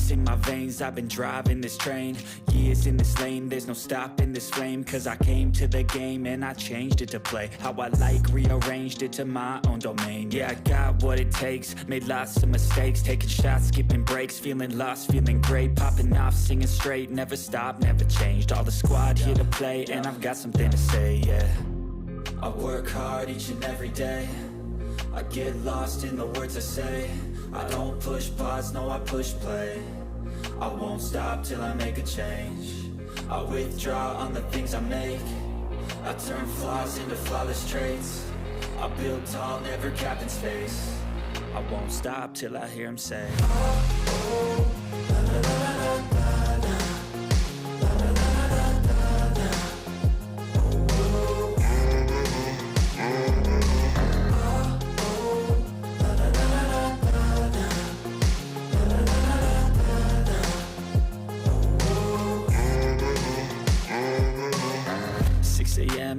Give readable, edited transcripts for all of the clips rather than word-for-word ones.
Ice in my veins, I've been driving this train. Years in this lane, there's no stopping this flame. Cause I came to the game and I changed it to play how I like, rearranged it to my own domain. Yeah, I got what it takes, made lots of mistakes, taking shots, skipping breaks, feeling lost, feeling great, popping off, singing straight, never stopped, never changed. All the squad here to play, and I've got something to say, yeah. I work hard each and every day, I get lost in the words I say. I don't push pause, no I push play. I won't stop till I make a change. I withdraw on the things I make. I turn flaws into flawless traits. I build tall, never capped in space. I won't stop till I hear him say,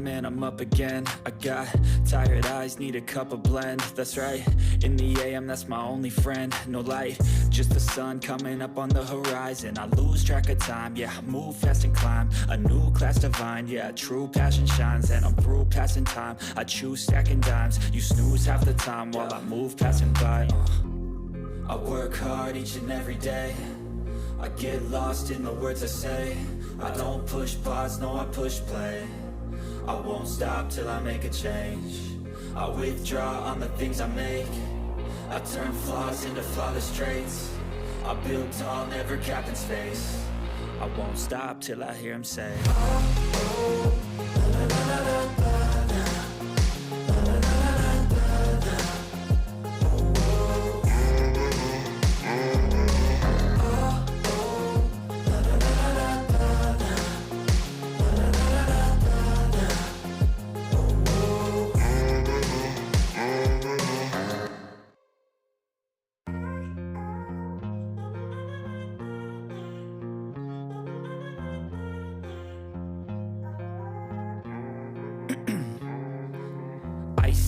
and I'm up again. I got tired eyes, need a cup of blend. That's right, in the AM, that's my only friend. No light, just the sun coming up on the horizon. I lose track of time, yeah, I move fast and climb a new class divine, yeah, true passion shines. And I'm through passing time, I choose stacking dimes. You snooze half the time while I move passing by. I work hard each and every day, I get lost in the words I say. I don't push pause, no I push play. I won't stop till I make a change. I withdraw on the things I make. I turn flaws into flawless traits. I build tall, never capped in space. I won't stop till I hear him say,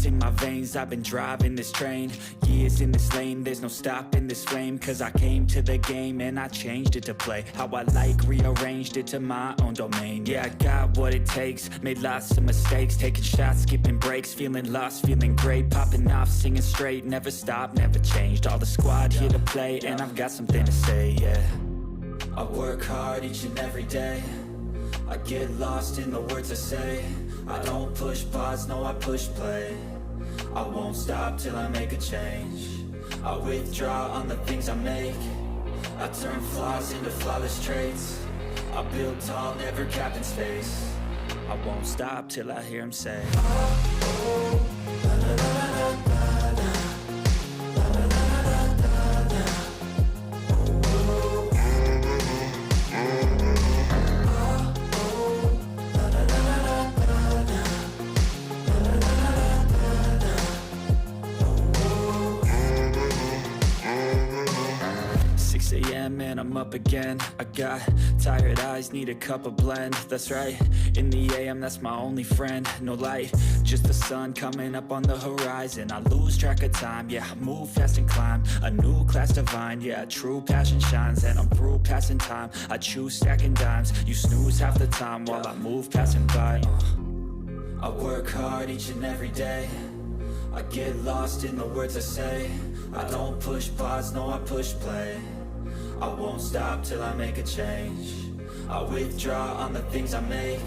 in my veins, I've been driving this train. Years in this lane, there's no stopping this flame. Cause I came to the game and I changed it to play how I like, rearranged it to my own domain. Yeah, I got what it takes, made lots of mistakes, taking shots, skipping breaks, feeling lost, feeling great, popping off, singing straight, never stopped, never changed. All the squad here to play, and I've got something to say, yeah. I work hard each and every day, I get lost in the words I say. I don't push pause, no I push play. I won't stop till I make a change. I withdraw on the things I make. I turn flaws into flawless traits. I build tall, never capped in space. I won't stop till I hear him say, and I'm up again. I got tired eyes, need a cup of blend. That's right, in the AM, that's my only friend. No light, just the sun coming up on the horizon. I lose track of time, yeah, I move fast and climb a new class divine, yeah, true passion shines. And I'm through passing time, I choose stacking dimes. You snooze half the time while I move passing by. I work hard each and every day, I get lost in the words I say. I don't push pause, no I push play. I won't stop till I make a change. I withdraw on the things I make.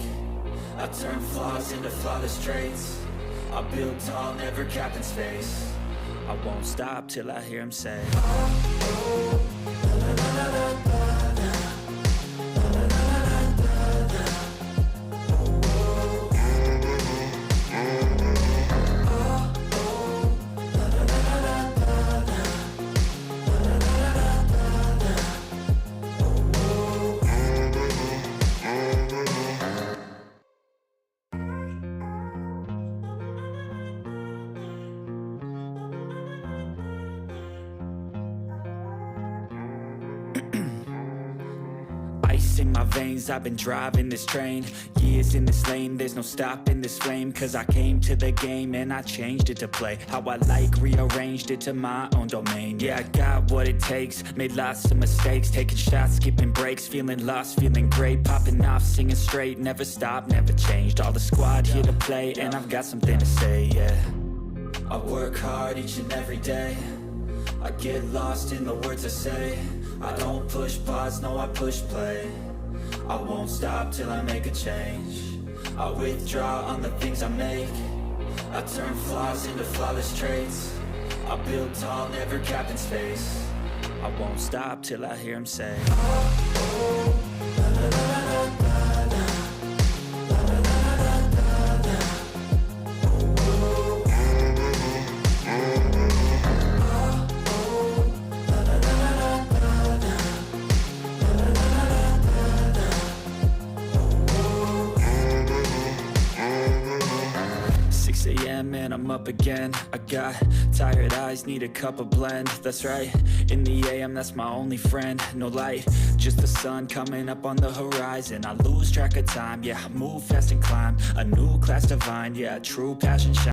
I turn flaws into flawless traits. I build tall, never capped in space. I won't stop till I hear him say, my veins, I've been driving this train. Years in this lane, there's no stopping this flame. Cause I came to the game and I changed it to play how I like, rearranged it to my own domain. Yeah, I got what it takes, made lots of mistakes, taking shots, skipping breaks, feeling lost, feeling great, popping off, singing straight, never stopped, never changed. All the squad here to play, and I've got something to say, yeah. I work hard each and every day, I get lost in the words I say. I don't push pause, no I push play. I won't stop till I make a change. I withdraw on the things I make. I turn flaws into flawless traits. I build tall, never capped in space. I won't stop till I hear him say, oh, oh, la, la, la, la, la, la. And I'm up again. I got tired eyes, need a cup of blend. That's right, in the AM, that's my only friend. No light, just the sun coming up on the horizon. I lose track of time, yeah, I move fast and climb a new class divine. Yeah, true passion shine.